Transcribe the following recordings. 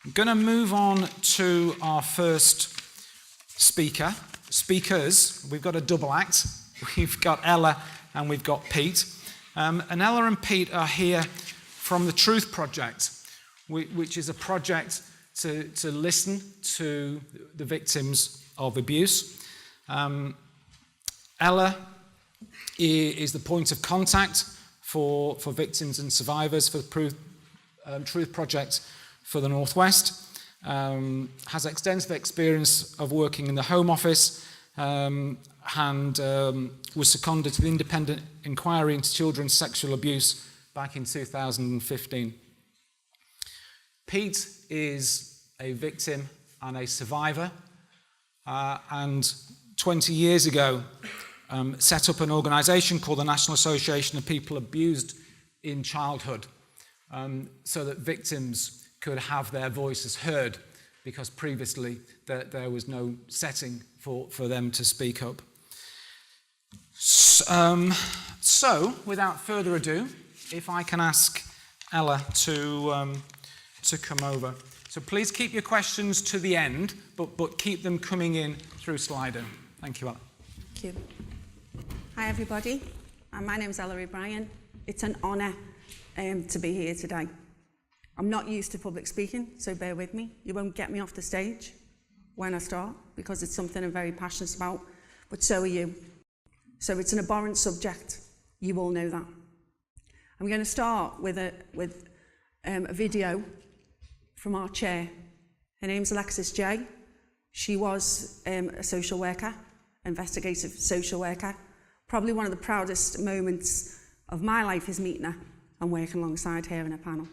I'm going to move on to our first speakers. We've got a double act. We've got Ella and we've got Pete. And Ella and Pete are here from the Truth Project, which is a project to listen to the victims of abuse. Ella is the point of contact for victims and survivors for the Truth Project for the Northwest, has extensive experience of working in the Home Office, and was seconded to the Independent Inquiry into Children's Sexual Abuse back in 2015. Pete is a victim and a survivor, and 20 years ago set up an organisation called the National Association of People Abused in Childhood, so that victims could have their voices heard, because previously there was no setting for them to speak up. So without further ado, if I can ask Ella to come over. So please keep your questions to the end, but keep them coming in through Slido. Thank you, Ella. Thank you. Hi, everybody. My name is Ella O'Brien. It's an honour to be here today. I'm not used to public speaking, so bear with me. You won't get me off the stage when I start, because it's something I'm very passionate about, but so are you. So it's an abhorrent subject. You all know that. I'm going to start with a video from our chair. Her name's Alexis J. She was a social worker, investigative social worker. Probably one of the proudest moments of my life is meeting her and working alongside her in a panel.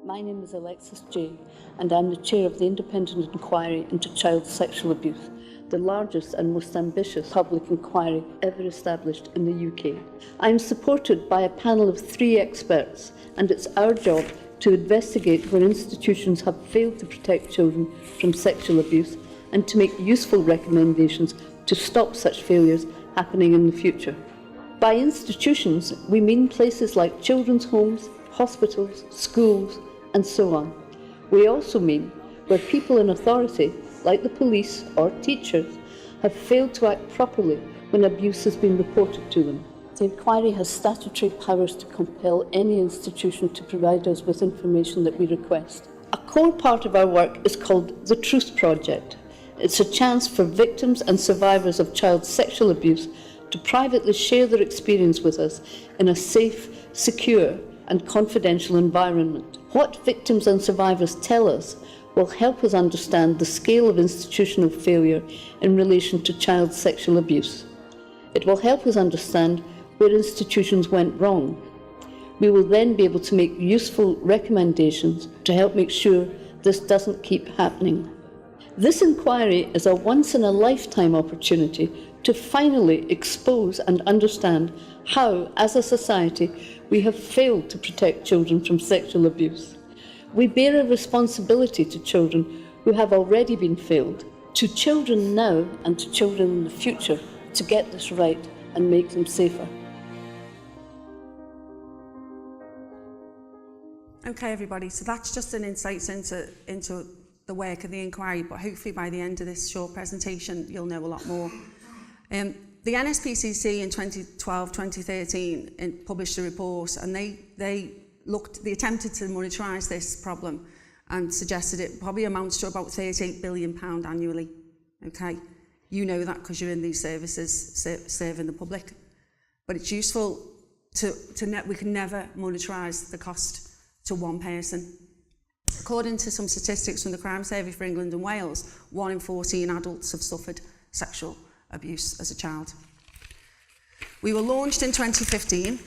My name is Alexis J, and I'm the chair of the Independent Inquiry into Child Sexual Abuse, the largest and most ambitious public inquiry ever established in the UK. I'm supported by a panel of 3 experts, and it's our job to investigate where institutions have failed to protect children from sexual abuse and to make useful recommendations to stop such failures happening in the future. By institutions, we mean places like children's homes, hospitals, schools, and so on. We also mean where people in authority, like the police or teachers, have failed to act properly when abuse has been reported to them. The inquiry has statutory powers to compel any institution to provide us with information that we request. A core part of our work is called the Truth Project. It's a chance for victims and survivors of child sexual abuse to privately share their experience with us in a safe, secure, and confidential environment. What victims and survivors tell us will help us understand the scale of institutional failure in relation to child sexual abuse. It will help us understand where institutions went wrong. We will then be able to make useful recommendations to help make sure this doesn't keep happening. This inquiry is a once-in-a-lifetime opportunity to finally expose and understand how, as a society, we have failed to protect children from sexual abuse. We bear a responsibility to children who have already been failed, to children now and to children in the future, to get this right and make them safer. Okay, everybody, so that's just an insight into the work of the inquiry, but hopefully by the end of this short presentation, you'll know a lot more. The NSPCC in 2012-2013 published a report, and they attempted to monitorise this problem and suggested it probably amounts to about £38 billion annually. Okay, you know that because you're in these services serving the public, but it's useful we can never monitorise the cost to one person. According to some statistics from the Crime Survey for England and Wales, 1 in 14 adults have suffered sexual abuse as a child. We were launched in 2015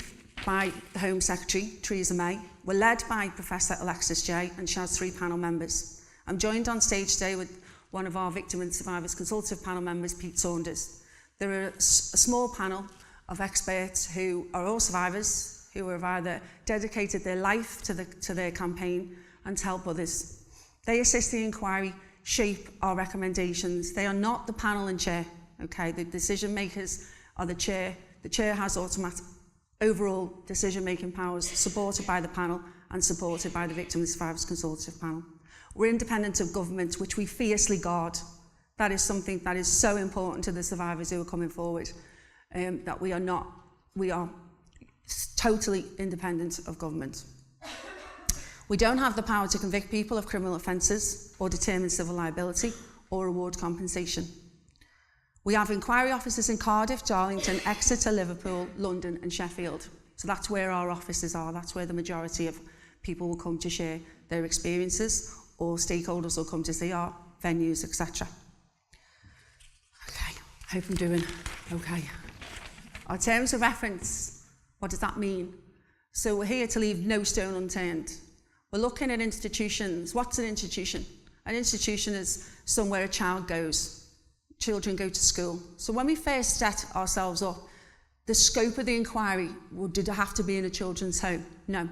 by the Home Secretary, Theresa May. We're led by Professor Alexis J, and she has 3 panel members. I'm joined on stage today with one of our Victim and Survivors Consultative panel members, Pete Saunders. They're a small panel of experts who are all survivors, who have either dedicated their life to their campaign and to help others. They assist the inquiry, shape our recommendations. They are not the panel and chair, okay? The decision makers are the chair, The chair has automatic overall decision-making powers, supported by the panel and supported by the Victim and Survivors Consultative panel. We're independent of government, which we fiercely guard. That is something that is so important to the survivors who are coming forward, that we are totally independent of government. We don't have the power to convict people of criminal offences or determine civil liability or award compensation. We have inquiry officers in Cardiff, Darlington, Exeter, Liverpool, London and Sheffield. So that's where our offices are. That's where the majority of people will come to share their experiences, or stakeholders will come to see our venues, etc. Okay, I hope I'm doing okay. Our terms of reference, what does that mean? So we're here to leave no stone unturned. We're looking at institutions. What's an institution? An institution is somewhere a child goes. Children go to school. So when we first set ourselves up, the scope of the inquiry, did it have to be in a children's home? No.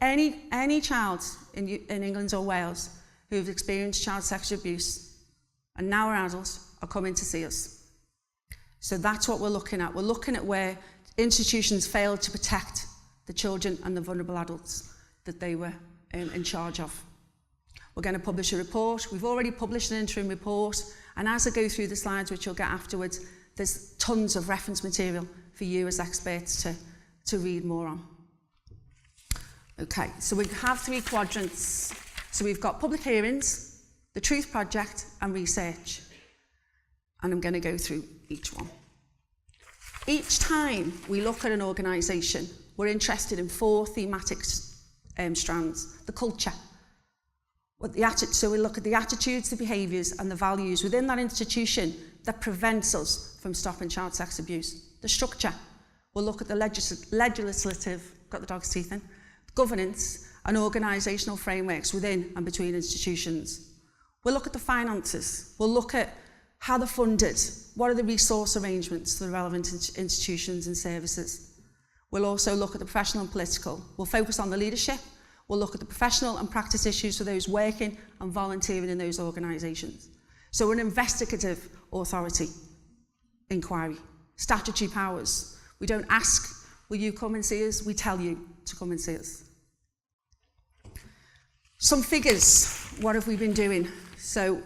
Any child in England or Wales who have experienced child sexual abuse and now are adults are coming to see us. So that's what we're looking at. We're looking at where institutions failed to protect the children and the vulnerable adults that they were in charge of. We're going to publish a report. We've already published an interim report, and as I go through the slides, which you'll get afterwards, there's tons of reference material for you as experts to read more on. Okay, so we have 3 quadrants. So we've got public hearings, the Truth Project, and research. And I'm going to go through each one. Each time we look at an organisation, we're interested in 4 thematic strands. The culture. So we look at the attitudes, the behaviours and the values within that institution that prevents us from stopping child sex abuse. The structure. We'll look at the legislative, got the dog's teeth in, governance and organisational frameworks within and between institutions. We'll look at the finances. We'll look at how they're funded. What are the resource arrangements for the relevant institutions and services? We'll also look at the professional and political. We'll focus on the leadership. We'll look at the professional and practice issues for those working and volunteering in those organisations. So we're an investigative authority inquiry. Statutory powers. We don't ask, will you come and see us? We tell you to come and see us. Some figures. What have we been doing? So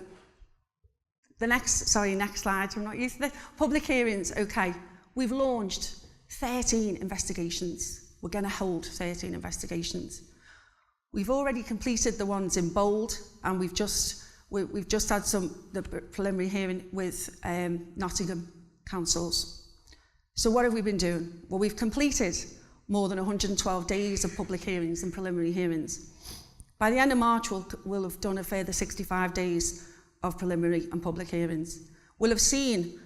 next slide. I'm not used to this. Public hearings. Okay. We've launched 13 investigations. We're going to hold 13 investigations. We've already completed the ones in bold, and we've just had the preliminary hearing with Nottingham councils. So what have we been doing? Well, we've completed more than 112 days of public hearings and preliminary hearings. By the end of March, we'll have done a further 65 days of preliminary and public hearings. We'll have seen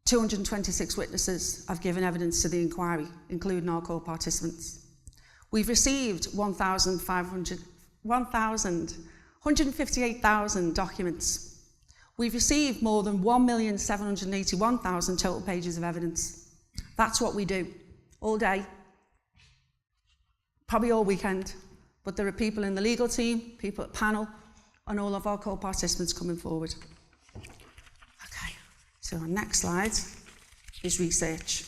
226 witnesses have given evidence to the inquiry, including our core participants. We've received 158,000 documents. We've received more than 1,781,000 total pages of evidence. That's what we do all day, probably all weekend. But there are people in the legal team, people at panel, and all of our core participants coming forward. Okay, so our next slide is research.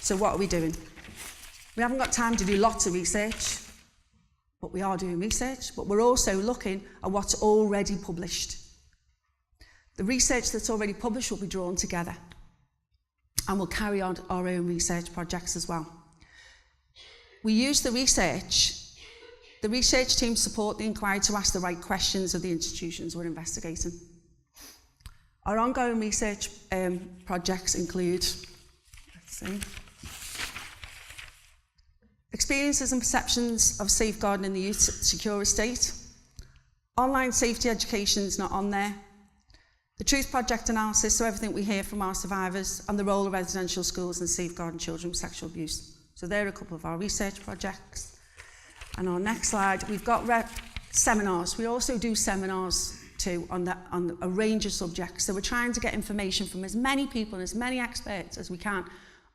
So what are we doing? We haven't got time to do lots of research, but we are doing research, but we're also looking at what's already published. The research that's already published will be drawn together, and we'll carry on our own research projects as well. We use the research team support the inquiry to ask the right questions of the institutions we're investigating. Our ongoing research projects include, experiences and perceptions of safeguarding in the youth's secure estate. Online safety education is not on there. The Truth Project analysis, so everything we hear from our survivors, and the role of residential schools in safeguarding children with sexual abuse. So there are a couple of our research projects. And our next slide, we've got seminars. We also do seminars too on a range of subjects. So we're trying to get information from as many people and as many experts as we can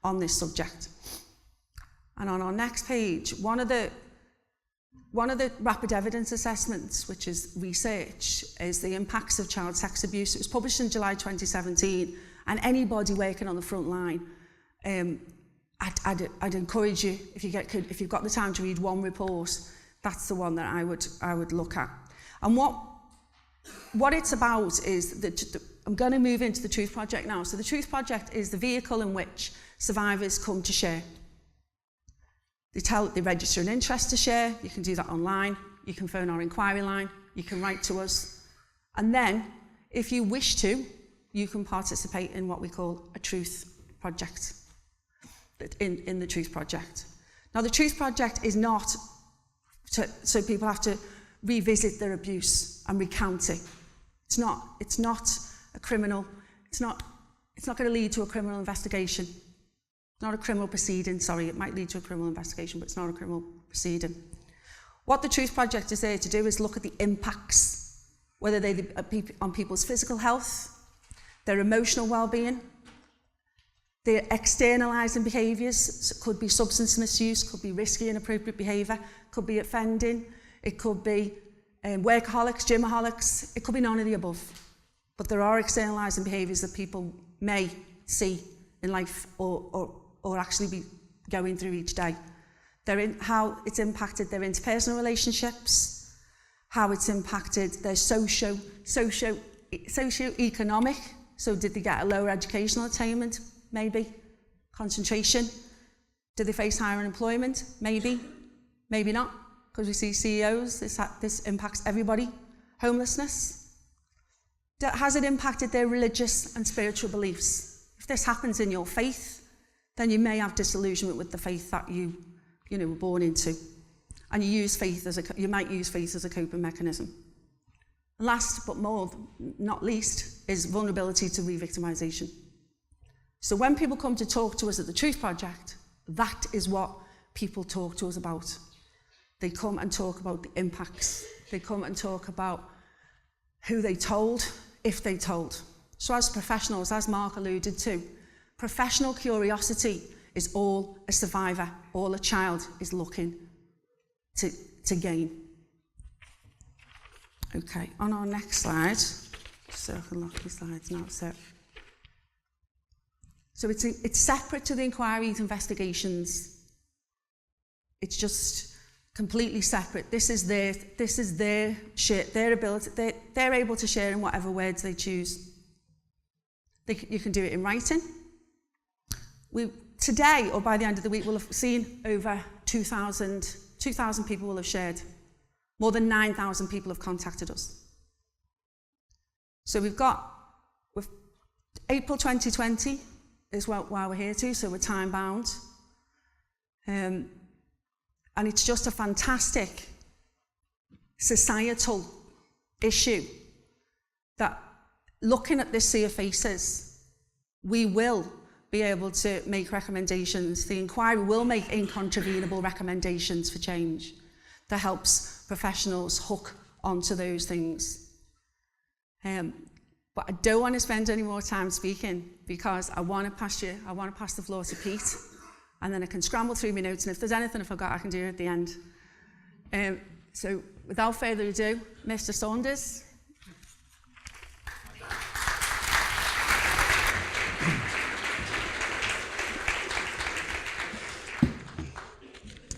on this subject. And on our next page, one of the rapid evidence assessments, which is research, is the impacts of child sex abuse. It was published in July 2017, and anybody working on the front line I'd encourage you, if you've got the time to read one report, that's the one that I would look at. And what it's about is that I'm going to move into the Truth Project now. So the Truth Project is the vehicle in which survivors come to share. They register an interest to share. You can do that online. You can phone our inquiry line. You can write to us. And then, if you wish to, you can participate in what we call a Truth Project, in the Truth Project. Now, the Truth Project is not so people have to revisit their abuse and recount it. It's not a criminal. It's not going to lead to a criminal investigation. It's not a criminal proceeding. Sorry, it might lead to a criminal investigation, but it's not a criminal proceeding. What the Truth Project is there to do is look at the impacts, whether they on people's physical health, their emotional well-being, their externalising behaviours. So it could be substance misuse, could be risky, inappropriate behaviour, could be offending, it could be workaholics, gymaholics, it could be none of the above. But there are externalising behaviours that people may see in life or actually be going through each day. They're in how it's impacted their interpersonal relationships, how it's impacted their socio-economic. So did they get a lower educational attainment? Maybe. Concentration? Did they face higher unemployment? Maybe. Maybe not, because we see CEOs, this impacts everybody. Homelessness? Has it impacted their religious and spiritual beliefs? If this happens in your faith, then you may have disillusionment with the faith that you were born into, and you might use faith as a coping mechanism. Last but not least is vulnerability to re-victimisation. So when people come to talk to us at the Truth Project, that is what people talk to us about. They come and talk about the impacts. They come and talk about who they told, if they told. So as professionals, as Mark alluded to, professional curiosity is all a survivor, all a child is looking to gain. Okay, on our next slide, so I can look at the slides now. So it's separate to the inquiries, investigations. It's just completely separate. This is their ability. They're able to share in whatever words they choose. You can do it in writing. Today, or by the end of the week, we'll have seen over 2,000 people will have shared. More than 9,000 people have contacted us. So with April 2020 is why we're here to, so we're time bound. And it's just a fantastic societal issue that, looking at this sea of faces, we will be able to make recommendations. The inquiry will make incontrovertible recommendations for change that helps professionals hook onto those things. But I don't want to spend any more time speaking, because I want to pass the floor to Pete, and then I can scramble through my notes, and if there's anything I forgot, I can do it at the end. So without further ado, Mr. Saunders.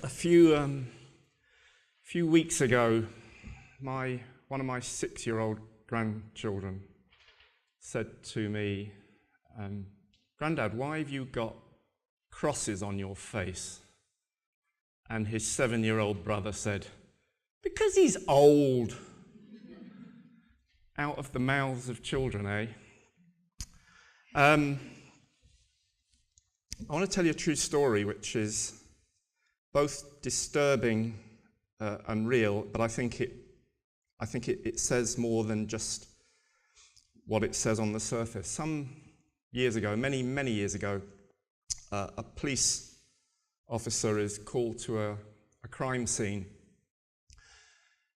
A few weeks ago, one of my 6-year-old grandchildren said to me, "Grandad, why have you got crosses on your face?" And his 7-year-old brother said, "Because he's old." Out of the mouths of children, eh? I want to tell you a true story, which is both disturbing and real, but I think it says more than just what it says on the surface. Some years ago, many years ago, a police officer is called to a crime scene.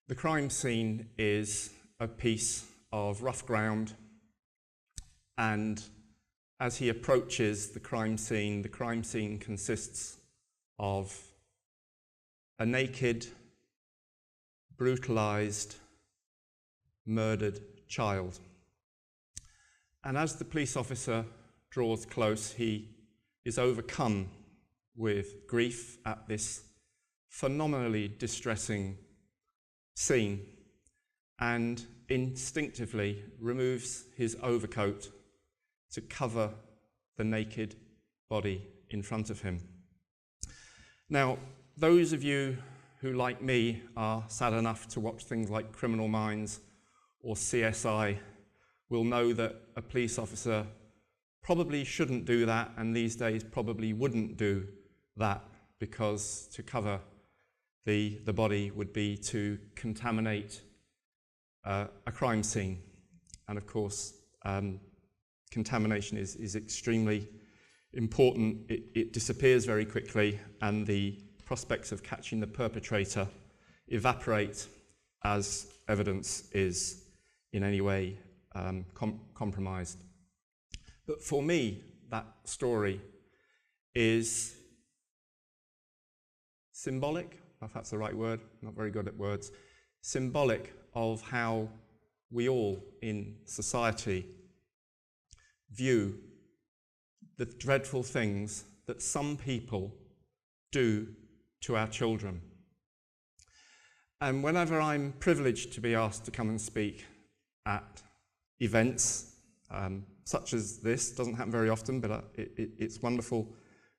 The crime scene is a piece of rough ground, and as he approaches the crime scene consists of a naked, brutalized, murdered child. And as the police officer draws close, he is overcome with grief at this phenomenally distressing scene and instinctively removes his overcoat to cover the naked body in front of him. Now, those of you who, like me, are sad enough to watch things like Criminal Minds or CSI will know that a police officer probably shouldn't do that, and these days probably wouldn't do that, because to cover the body would be to contaminate a crime scene. And of course, contamination is extremely important. It disappears very quickly, and the prospects of catching the perpetrator evaporate as evidence is in any way compromised. But for me, that story is symbolic, if that's the right word, I'm not very good at words, symbolic of how we all in society view the dreadful things that some people do to our children. And whenever I'm privileged to be asked to come and speak at events such as this, doesn't happen very often, but it's wonderful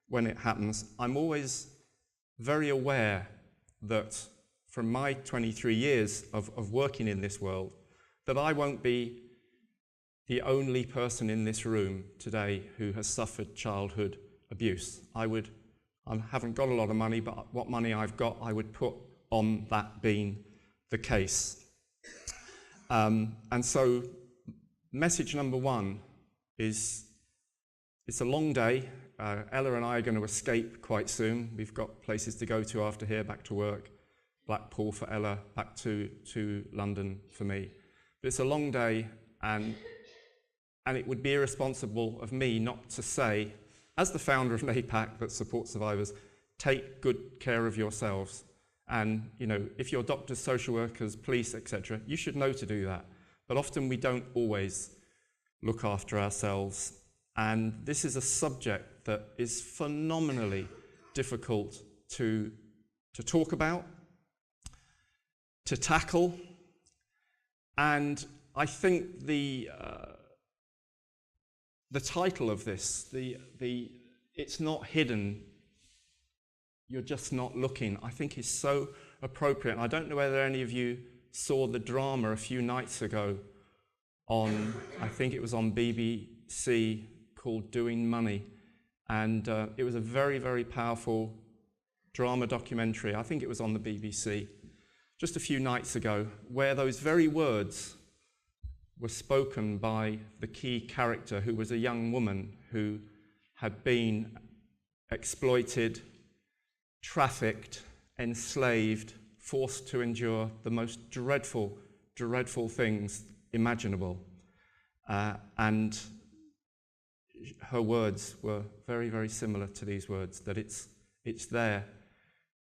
when it happens, I'm always very aware that from my 23 years of working in this world, that I won't be the only person in this room today who has suffered childhood abuse. I haven't got a lot of money, but what money I've got, I would put on that being the case. And so message number one is, it's a long day. Ella and I are going to escape quite soon. We've got places to go to after here, back to work, Blackpool for Ella, back to London for me. But it's a long day, and it would be irresponsible of me not to say, as the founder of NAPAC that supports survivors, take good care of yourselves. And, you know, if you're doctors, social workers, police, etc., you should know to do that. But often we don't always look after ourselves. And this is a subject that is phenomenally difficult to talk about, to tackle. And I think the title of this, it's not hidden, you're just not looking, I think is so appropriate. And I don't know whether any of you saw the drama a few nights ago on, I think it was on BBC, called Doing Money. And it was a very, very powerful drama documentary. I think it was on the BBC just a few nights ago, where those very words were spoken by the key character, who was a young woman who had been exploited, trafficked, enslaved, forced to endure the most dreadful, dreadful things imaginable. And her words were very, very similar to these words, that it's there,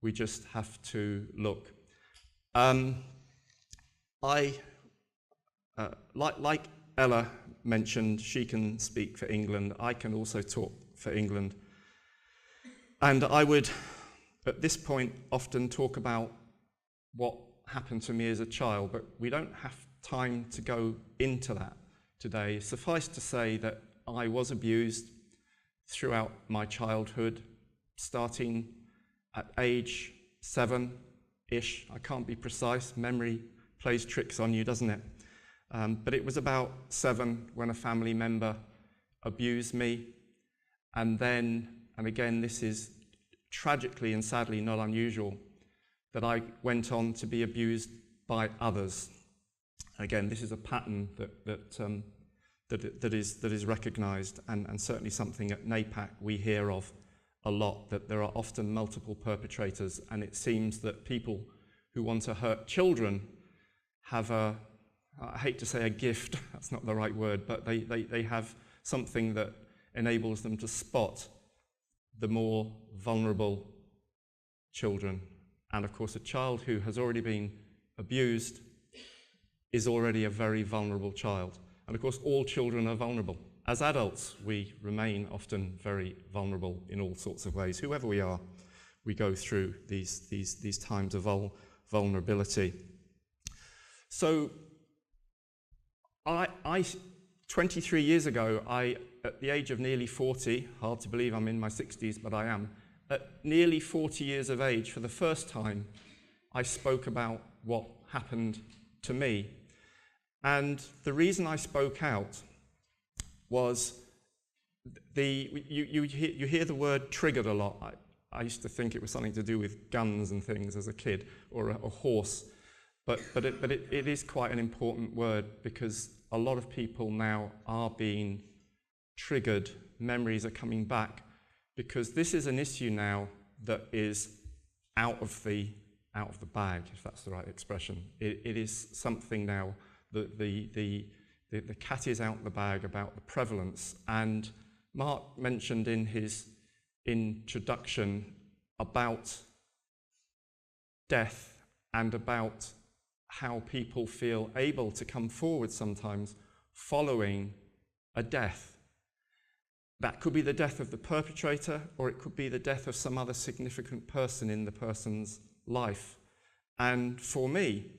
we just have to look. Like Ella mentioned, she can speak for England. I can also talk for England. And I would, at this point, often talk about what happened to me as a child, but we don't have time to go into that today. Suffice to say that I was abused throughout my childhood, starting at age 7-ish. I can't be precise. Memory plays tricks on you, doesn't it? But it was about 7 when a family member abused me. And then, and again, this is tragically and sadly not unusual, that I went on to be abused by others. Again, this is a pattern that is recognised, and certainly something at NAPAC we hear of a lot, that there are often multiple perpetrators, and it seems that people who want to hurt children have I hate to say a gift, that's not the right word, but they have something that enables them to spot the more vulnerable children. And of course, a child who has already been abused is already a very vulnerable child. And of course, all children are vulnerable. as adults, we remain often very vulnerable in all sorts of ways. Whoever we are, we go through these times of vulnerability. So, 23 years ago, at the age of nearly 40, hard to believe I'm in my 60s, but I am, at nearly 40 years of age, for the first time, I spoke about what happened to me. And the reason I spoke out was you hear the word triggered a lot. I used to think it was something to do with guns and things as a kid, or a horse. But it is quite an important word, because a lot of people now are being triggered. Memories are coming back, because this is an issue now that is out of the bag, if that's the right expression. It is something now that the cat is out of the bag about the prevalence. And Mark mentioned in his introduction about death and about how people feel able to come forward sometimes following a death. That could be the death of the perpetrator, or it could be the death of some other significant person in the person's life. And for me,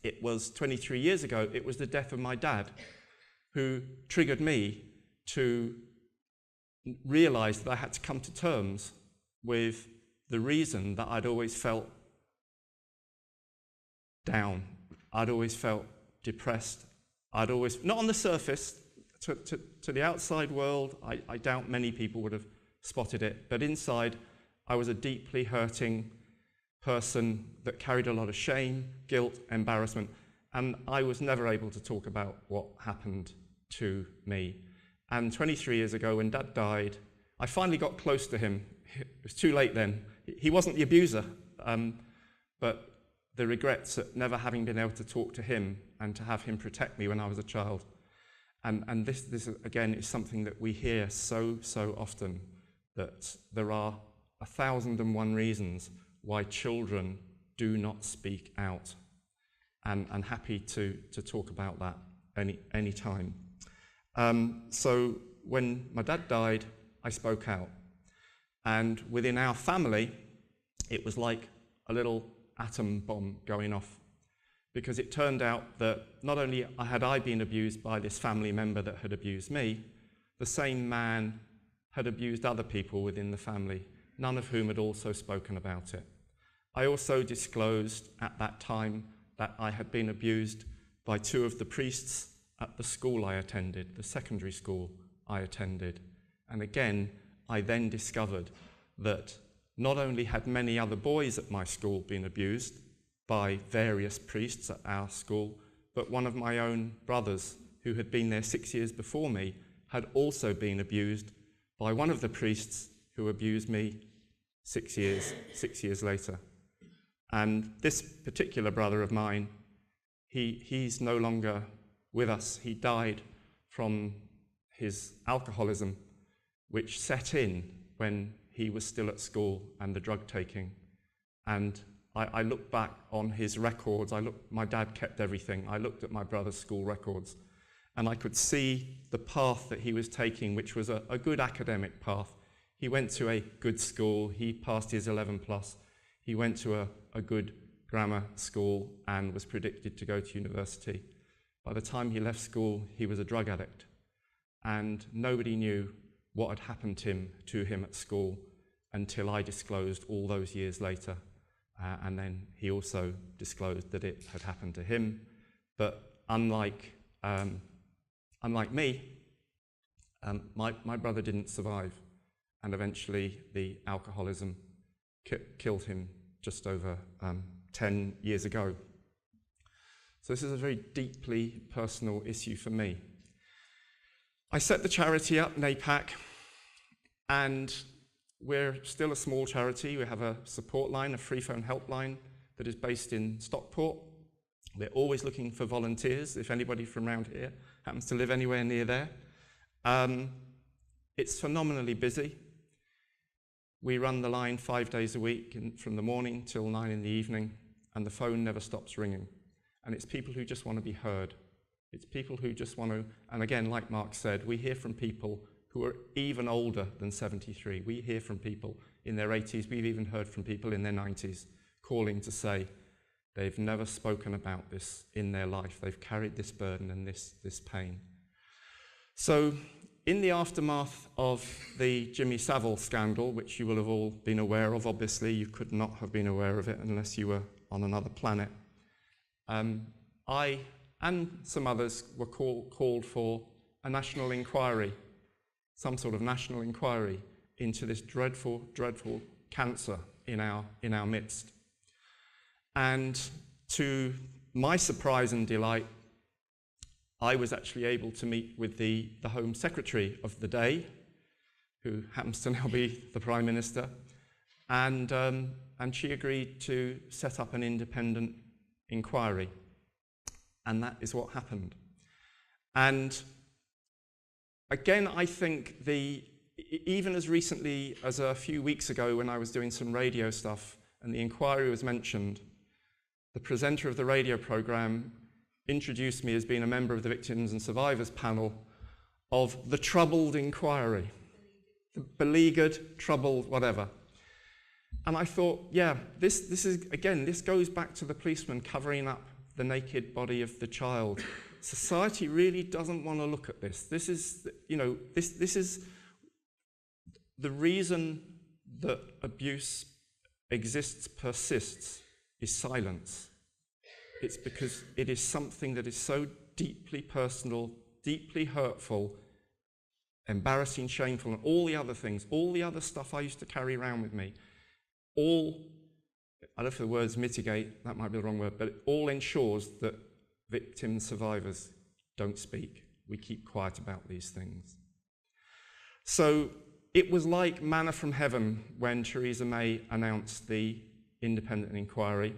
it was 23 years ago, it was the death of my dad, who triggered me to realize that I had to come to terms with the reason that I'd always felt down. I'd always felt depressed. I'd always, not on the surface, to the outside world, I doubt many people would have spotted it, but inside, I was a deeply hurting person that carried a lot of shame, guilt, embarrassment, and I was never able to talk about what happened to me. And 23 years ago, when Dad died, I finally got close to him. It was too late then. He wasn't the abuser, but the regrets at never having been able to talk to him and to have him protect me when I was a child. And this again is something that we hear so often, that there are 1,001 reasons why children do not speak out. And happy to talk about that any time. So when my dad died, I spoke out. And within our family, it was like a little atom bomb going off, because it turned out that not only had I been abused by this family member that had abused me, the same man had abused other people within the family, none of whom had also spoken about it. I also disclosed at that time that I had been abused by 2 of the priests at the school I attended, the secondary school I attended. And again, I then discovered that not only had many other boys at my school been abused by various priests at our school, but one of my own brothers, who had been there 6 years before me, had also been abused by one of the priests who abused me 6 years later. And this particular brother of mine, he's no longer with us. He died from his alcoholism, which set in when he was still at school, and the drug taking. And I looked back on his records. My dad kept everything. I looked at my brother's school records, and I could see the path that he was taking, which was a good academic path. He went to a good school. He passed his 11+. He went to a good grammar school and was predicted to go to university. By the time he left school, he was a drug addict, and nobody knew what had happened to him at school until I disclosed all those years later. And then he also disclosed that it had happened to him. But unlike me, my brother didn't survive, and eventually the alcoholism killed him just over 10 years ago. So this is a very deeply personal issue for me. I set the charity up, NAPAC, and we're still a small charity. We have a support line, a free phone helpline that is based in Stockport. We're always looking for volunteers, if anybody from around here happens to live anywhere near there. It's phenomenally busy. We run the line 5 days a week, from the morning till 9 in the evening, and the phone never stops ringing. And it's people who just want to be heard. It's people who just want to, and again, like Mark said, we hear from people who are even older than 73. We hear from people in their 80s. We've even heard from people in their 90s calling to say they've never spoken about this in their life. They've carried this burden and this pain. So in the aftermath of the Jimmy Savile scandal, which you will have all been aware of, obviously, you could not have been aware of it unless you were on another planet, I and some others were called for a national inquiry, some sort of national inquiry into this dreadful, dreadful cancer in our midst. And to my surprise and delight, I was actually able to meet with the Home Secretary of the day, who happens to now be the Prime Minister, and she agreed to set up an independent inquiry. And that is what happened. And again, I think even as recently as a few weeks ago when I was doing some radio stuff and the inquiry was mentioned, the presenter of the radio programme introduced me as being a member of the Victims and Survivors panel of the troubled inquiry, the beleaguered, troubled, whatever. And I thought, yeah, this is, again, this goes back to the policeman covering up the naked body of the child. Society really doesn't want to look at this. This is, this is the reason that abuse exists, persists, is silence. It's because it is something that is so deeply personal, deeply hurtful, embarrassing, shameful, and all the other things, all the other stuff I used to carry around with me, all, I don't know if the words mitigate, that might be the wrong word, but it all ensures that victim survivors don't speak. We keep quiet about these things. So it was like manna from heaven when Theresa May announced the independent inquiry.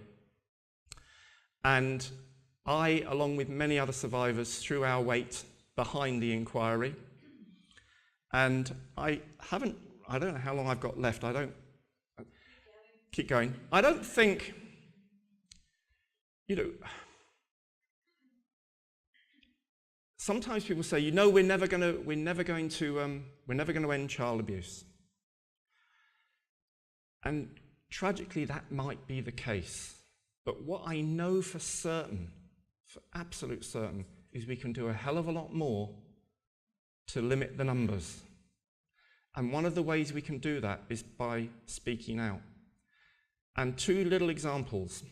And I, along with many other survivors, threw our weight behind the inquiry. And I don't know how long I've got left. Keep going. I don't think, sometimes people say, we're never going to end child abuse. And tragically, that might be the case. But what I know for certain, for absolute certain, is we can do a hell of a lot more to limit the numbers. And one of the ways we can do that is by speaking out. And two little examples.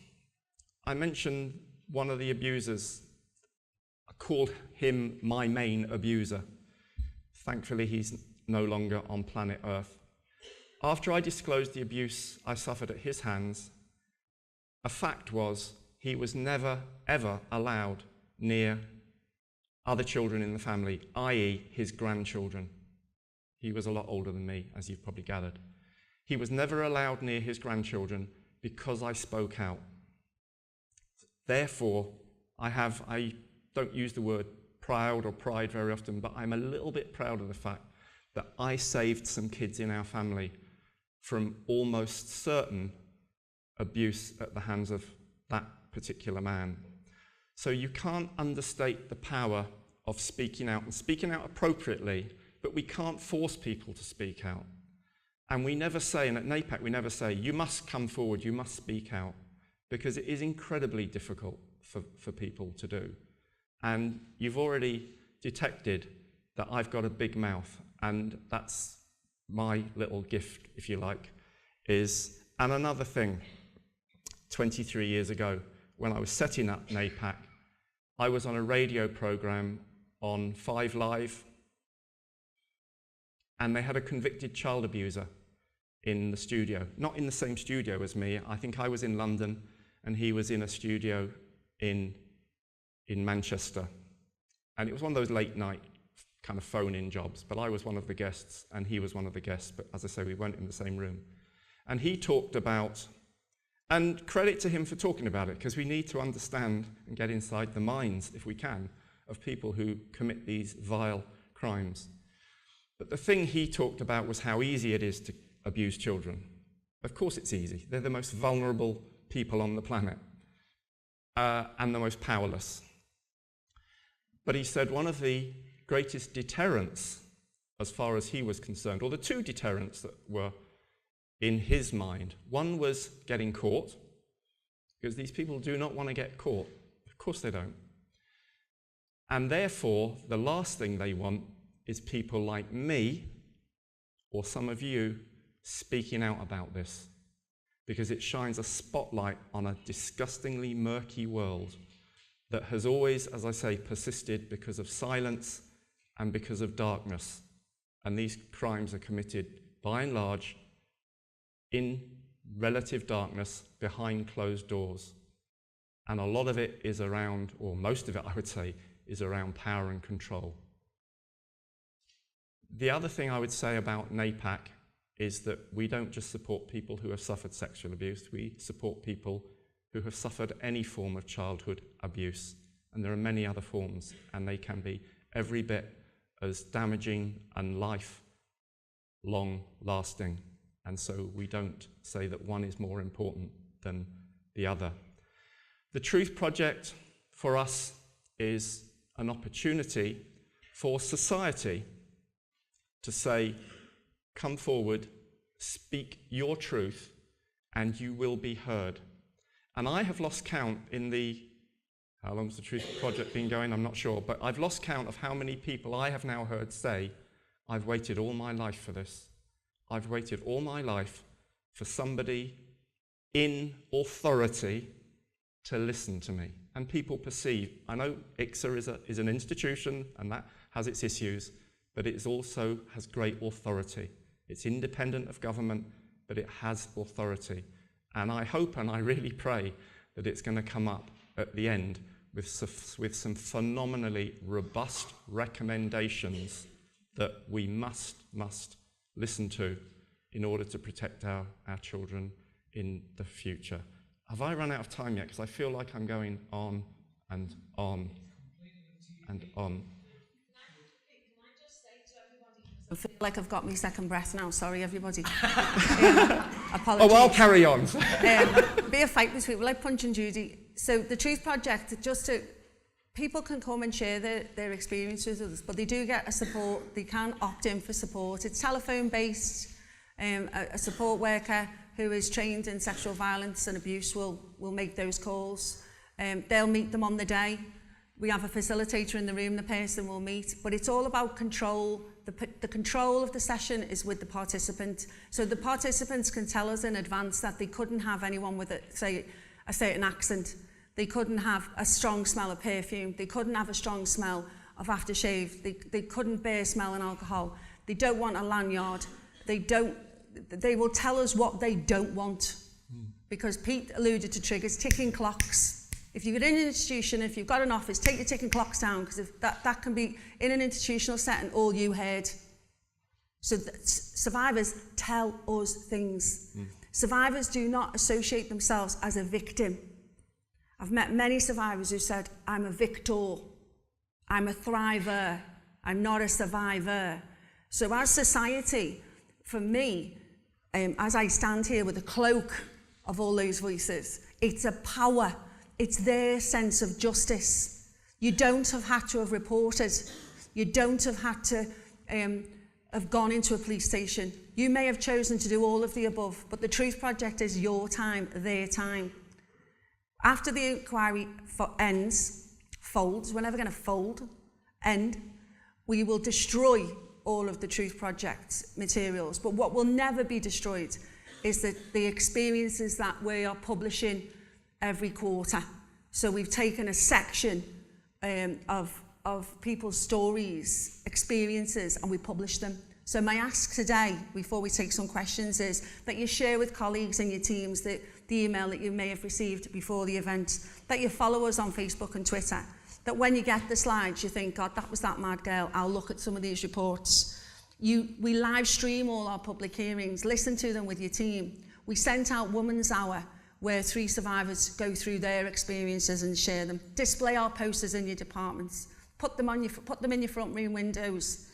I mentioned one of the abusers. I called him my main abuser. Thankfully, he's no longer on planet Earth. After I disclosed the abuse I suffered at his hands, a fact was he was never, ever allowed near other children in the family, i.e. his grandchildren. He was a lot older than me, as you've probably gathered. He was never allowed near his grandchildren because I spoke out. Therefore, I don't use the word proud or pride very often, but I'm a little bit proud of the fact that I saved some kids in our family from almost certain abuse at the hands of that particular man. So you can't understate the power of speaking out, and speaking out appropriately, but we can't force people to speak out. And we never say, and at NAPAC we never say, you must come forward, you must speak out, because it is incredibly difficult for people to do. And you've already detected that I've got a big mouth, and that's my little gift, if you like, is, and another thing, 23 years ago, when I was setting up NAPAC, I was on a radio program on 5 Live, and they had a convicted child abuser in the studio. Not in the same studio as me. I think I was in London, and he was in a studio in Manchester. And it was one of those late night kind of phone-in jobs, but I was one of the guests, and he was one of the guests, but as I say, we weren't in the same room. And he talked about, and credit to him for talking about it, because we need to understand and get inside the minds, if we can, of people who commit these vile crimes. But the thing he talked about was how easy it is to abuse children. Of course it's easy. They're the most vulnerable people on the planet, and the most powerless. But he said one of the greatest deterrents, as far as he was concerned, or the two deterrents that were in his mind, one was getting caught, because these people do not want to get caught. Of course they don't. And therefore, the last thing they want is people like me, or some of you, speaking out about this, because it shines a spotlight on a disgustingly murky world that has always, as I say, persisted because of silence and because of darkness. And these crimes are committed, by and large, in relative darkness, behind closed doors. And a lot of it is around, or most of it, I would say, is around power and control. The other thing I would say about NAPAC is that we don't just support people who have suffered sexual abuse, we support people who have suffered any form of childhood abuse. And there are many other forms, and they can be every bit as damaging and life-long lasting. And so we don't say that one is more important than the other. The Truth Project for us is an opportunity for society to say, come forward, speak your truth, and you will be heard. And I have lost count in how long's the Truth Project been going? I'm not sure, but I've lost count of how many people I have now heard say, I've waited all my life for this. I've waited all my life for somebody in authority to listen to me. And people perceive, I know ICSA is an institution and that has its issues, but it also has great authority. It's independent of government, but it has authority. And I hope and I really pray that it's going to come up at the end with some phenomenally robust recommendations that we must listen to in order to protect our children in the future. Have I run out of time yet? Because I feel like I'm going on and on and on. I feel like I've got my second breath now. Sorry, everybody. Oh, Apologies. I'll carry on. Be a fight between, like Punch and Judy. So the Truth Project, people can come and share their experiences with us, but they do get a support. They can opt in for support. It's telephone-based. A support worker who is trained in sexual violence and abuse will make those calls. They'll meet them on the day. We have a facilitator in the room, the person will meet, but it's all about control. The control of the session is with the participant. So the participants can tell us in advance that they couldn't have anyone with, say, a certain accent. They couldn't have a strong smell of perfume. They couldn't have a strong smell of aftershave. They couldn't bear smelling alcohol. They don't want a lanyard. They will tell us what they don't want. Because Pete alluded to triggers, ticking clocks. If you're in an institution, if you've got an office, take your ticking clocks down, because that can be, in an institutional setting, all you heard. So survivors tell us things. Survivors do not associate themselves as a victim. I've met many survivors who said, I'm a victor, I'm a thriver, I'm not a survivor. So as society, for me, as I stand here with a cloak of all those voices, it's a power. It's their sense of justice. You don't have had to have reported. You don't have had to have gone into a police station. You may have chosen to do all of the above, but the Truth Project is your time, their time. After the inquiry folds, we're never going to end, we will destroy all of the Truth Project's materials. But what will never be destroyed is the experiences that we are publishing every quarter. So we've taken a section of people's stories, experiences, and we publish them. So my ask today, before we take some questions, is that you share with colleagues in your teams the email that you may have received before the event, that you follow us on Facebook and Twitter, that when you get the slides, you think, God, that was that mad girl, I'll look at some of these reports. We live stream all our public hearings, listen to them with your team. We sent out Women's Hour, where 3 survivors go through their experiences and share them. Display our posters in your departments. Put them in your front room windows.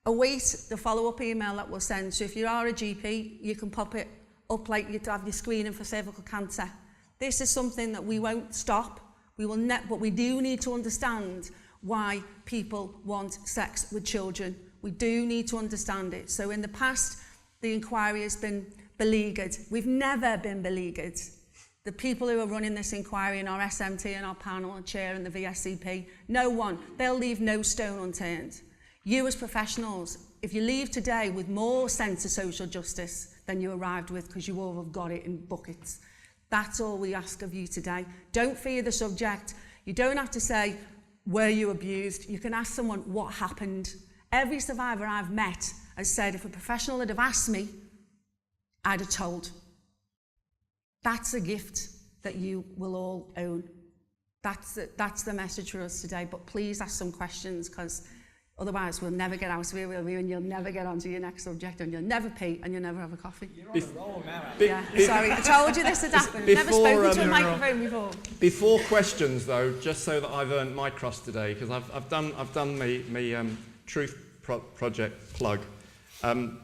Await the follow-up email that we'll send. So if you are a GP, you can pop it up like you'd have your screening for cervical cancer. This is something that we won't stop. But we do need to understand why people want sex with children. We do need to understand it. So in the past, the inquiry has been beleaguered. We've never been beleaguered. The people who are running this inquiry and our SMT and our panel and chair and the VSCP, no one, they'll leave no stone unturned. You as professionals, if you leave today with more sense of social justice than you arrived with because you all have got it in buckets, that's all we ask of you today. Don't fear the subject. You don't have to say, were you abused? You can ask someone, what happened? Every survivor I've met has said, if a professional had have asked me, I'd have told. That's a gift that you will all own. That's the message for us today. But please ask some questions, because otherwise we'll never get out of here, will we? And you'll never get onto your next subject, and you'll never pee, and you'll never have a coffee. You're on a roll now. Yeah, sorry, I told you this had happened. I've never spoken to a microphone before. Before questions, though, just so that I've earned my cross today, because I've done my Truth Project plug.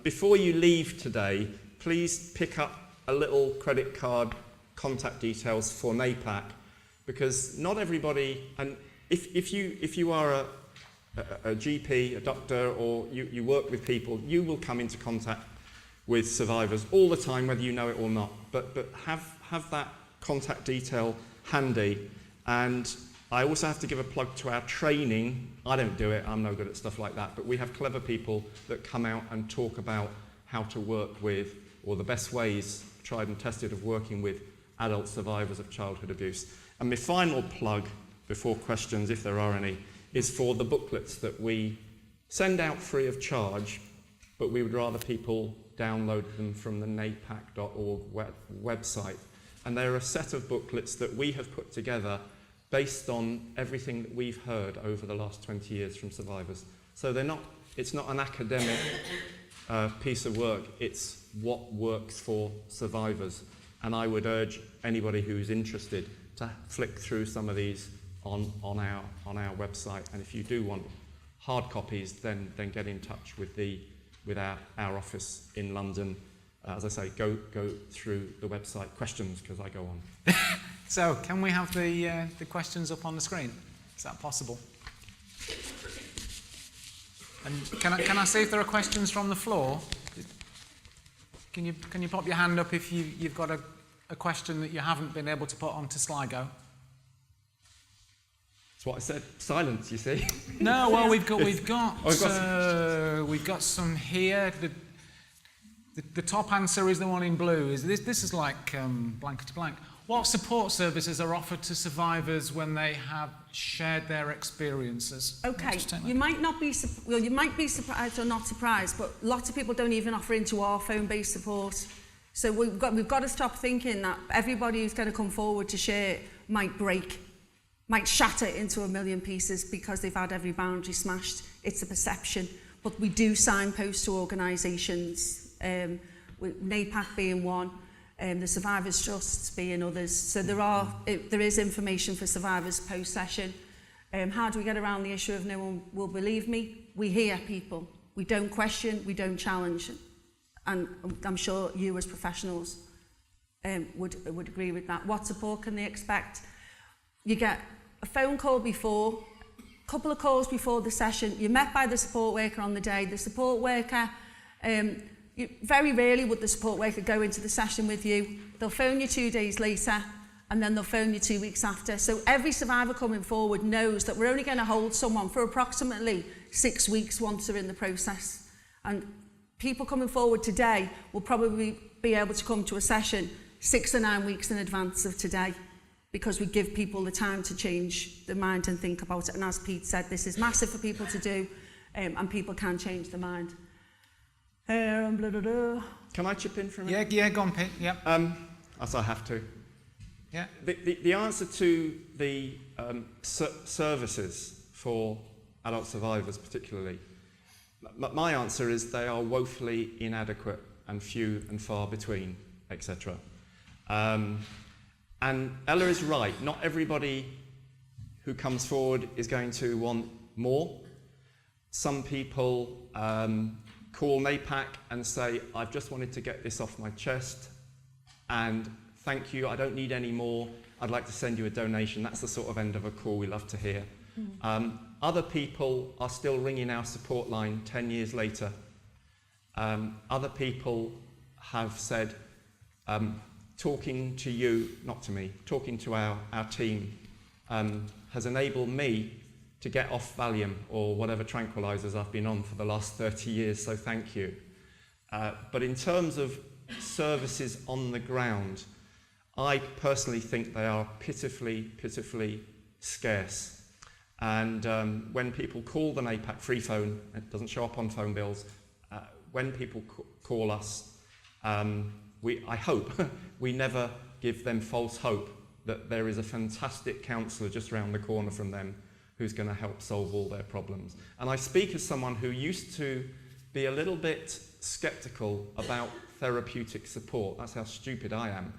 Before you leave today, please pick up a little credit card contact details for NAPAC, because not everybody, and if you are a GP, a doctor, or you work with people, you will come into contact with survivors all the time, whether you know it or not. But have that contact detail handy. And I also have to give a plug to our training. I don't do it, I'm no good at stuff like that, but we have clever people that come out and talk about how to work with, or the best ways, tried and tested, of working with adult survivors of childhood abuse. And my final plug, before questions, if there are any, is for the booklets that we send out free of charge, but we would rather people download them from the napac.org website. And they're a set of booklets that we have put together based on everything that we've heard over the last 20 years from survivors. So it's not an academic piece of work, it's what works for survivors. And I would urge anybody who's interested to flick through some of these on our website. And if you do want hard copies, then get in touch with our office in London. As I say, go through the website. Questions, because I go on. So, can we have the questions up on the screen? Is that possible? And can I see if there are questions from the floor? Can you pop your hand up if you've got a question that you haven't been able to put onto Sligo? That's what I said. Silence, you see. No, well, we've got some here. The top answer is the one in blue. This is like blankety blank. What support services are offered to survivors when they have shared their experiences? Okay, you might be surprised or not surprised, but lots of people don't even offer into our phone-based support. So we've got to stop thinking that everybody who's going to come forward to share might shatter into a million pieces because they've had every boundary smashed. It's a perception. But we do signpost to organisations, NAPAC being one, the Survivors Trusts being others. So there is information for survivors post-session. How do we get around the issue of no one will believe me? We hear people. We don't question, we don't challenge. And I'm sure you as professionals would agree with that. What support can they expect? You get a phone call before, a couple of calls before the session. You're met by the support worker on the day. The support worker, very rarely would the support worker go into the session with you. They'll phone you 2 days later, and then they'll phone you 2 weeks after. So every survivor coming forward knows that we're only going to hold someone for approximately 6 weeks once they're in the process. And people coming forward today will probably be able to come to a session 6 or 9 weeks in advance of today, because we give people the time to change their mind and think about it. And as Pete said, this is massive for people to do, and people can change their mind. Can I chip in for a minute? Yeah, go on, Pete. Yeah. As I have to. Yeah. The answer to the services for adult survivors particularly, my answer is they are woefully inadequate and few and far between, etc. And Ella is right, not everybody who comes forward is going to want more. Some people call NAPAC and say, I've just wanted to get this off my chest, and thank you, I don't need any more, I'd like to send you a donation. That's the sort of end of a call we love to hear. Other people are still ringing our support line 10 years later. Other people have said, talking to you, not to me, talking to our team has enabled me to get off Valium or whatever tranquilizers I've been on for the last 30 years, so thank you. But in terms of services on the ground, I personally think they are pitifully, pitifully scarce. And when people call the NAPAC free phone, it doesn't show up on phone bills, when people call us, I hope we never give them false hope that there is a fantastic counsellor just around the corner from them who's going to help solve all their problems. And I speak as someone who used to be a little bit sceptical about therapeutic support. That's how stupid I am.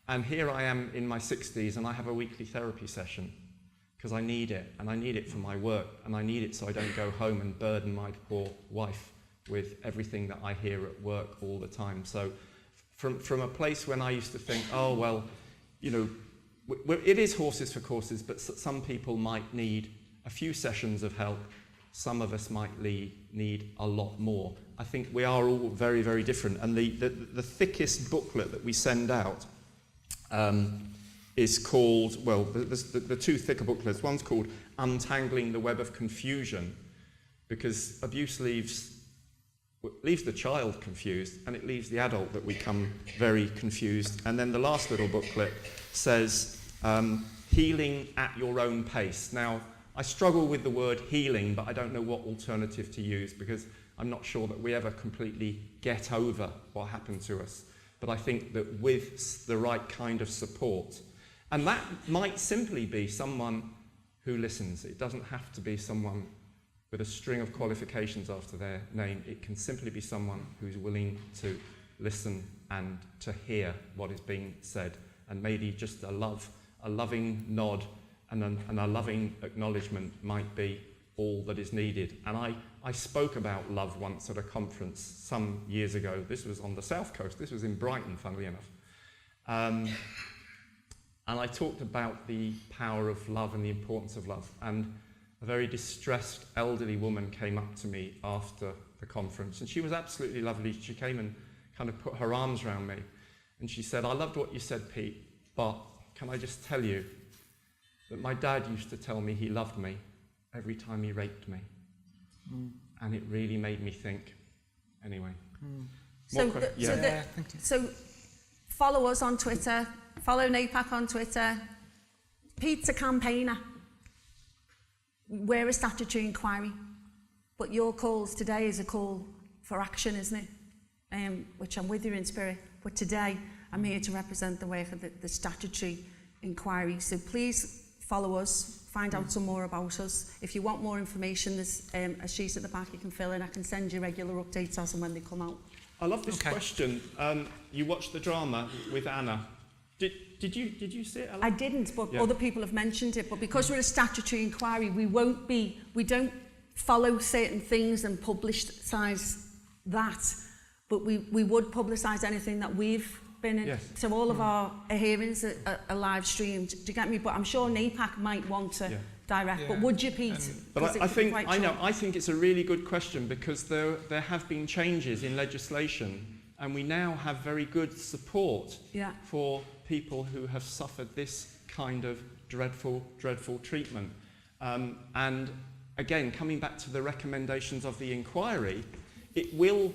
And here I am in my 60s and I have a weekly therapy session because I need it, and I need it for my work, and I need it so I don't go home and burden my poor wife with everything that I hear at work all the time. So from a place when I used to think, oh, well, you know, it is horses for courses, but some people might need a few sessions of help. Some of us might need a lot more. I think we are all very, very different. And the thickest booklet that we send out is called, well, the two thicker booklets. One's called Untangling the Web of Confusion, because abuse leaves the child confused, and it leaves the adult that we become very confused. And then the last little booklet says, healing at your own pace. Now, I struggle with the word healing, but I don't know what alternative to use, because I'm not sure that we ever completely get over what happened to us. But I think that with the right kind of support, and that might simply be someone who listens. It doesn't have to be someone with a string of qualifications after their name. It can simply be someone who's willing to listen and to hear what is being said, and maybe just a loving nod and a loving acknowledgement might be all that is needed. And I spoke about love once at a conference some years ago. This was on the South Coast. This was in Brighton, funnily enough. And I talked about the power of love and the importance of love. And a very distressed elderly woman came up to me after the conference, and she was absolutely lovely. She came and kind of put her arms around me, and she said, I loved what you said, Pete, but can I just tell you that my dad used to tell me he loved me every time he raped me. And it really made me think. Anyway. So follow us on Twitter, follow NAPAC on Twitter. Pete's a campaigner. We're a statutory inquiry, but your calls today is a call for action, isn't it? Which I'm with you in spirit, but today I'm here to represent the work of the statutory inquiry. So please follow us, find out some more about us. If you want more information, there's a sheet at the back you can fill in. I can send you regular updates as and when they come out. I love this question. You watched the drama with Anna. Did you see it, Ella? I didn't, but other people have mentioned it. But because we're a statutory inquiry, we don't follow certain things and publicise that, but we would publicise anything that we've been in. Yes. So all of our hearings are live streamed. Do you get me? But I'm sure NAPAC might want to direct. But would you, Pete? But I think it's a really good question, because there have been changes in legislation, and we now have very good support for people who have suffered this kind of dreadful, dreadful treatment. And again, coming back to the recommendations of the inquiry, it will,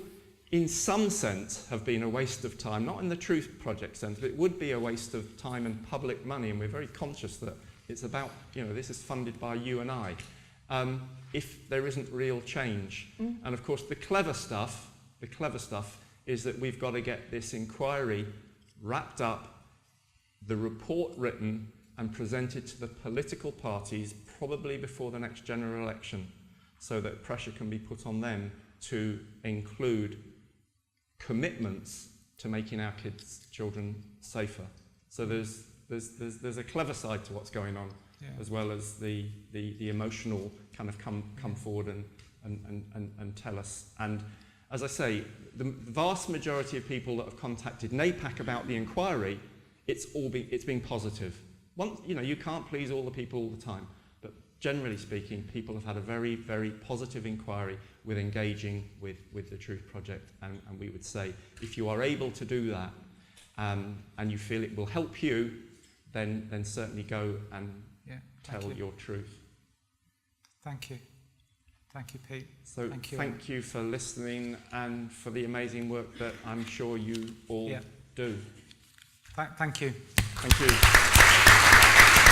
in some sense, have been a waste of time, not in the Truth Project sense, but it would be a waste of time and public money, and we're very conscious that it's about, this is funded by you and I, if there isn't real change. And of course, the clever stuff is that we've got to get this inquiry wrapped up, the report written and presented to the political parties probably before the next general election, so that pressure can be put on them to include commitments to making our children safer. So there's a clever side to what's going on, as well as the emotional kind of come forward and tell us. And as I say, the vast majority of people that have contacted NAPAC about the inquiry, it's been positive. You can't please all the people all the time, but generally speaking, people have had a very, very positive inquiry with engaging with the Truth Project, and we would say, if you are able to do that, and you feel it will help you, then certainly go and tell your truth. Thank you. Thank you, Pete. So thank you for listening and for the amazing work that I'm sure you all do. Thank you. Thank you.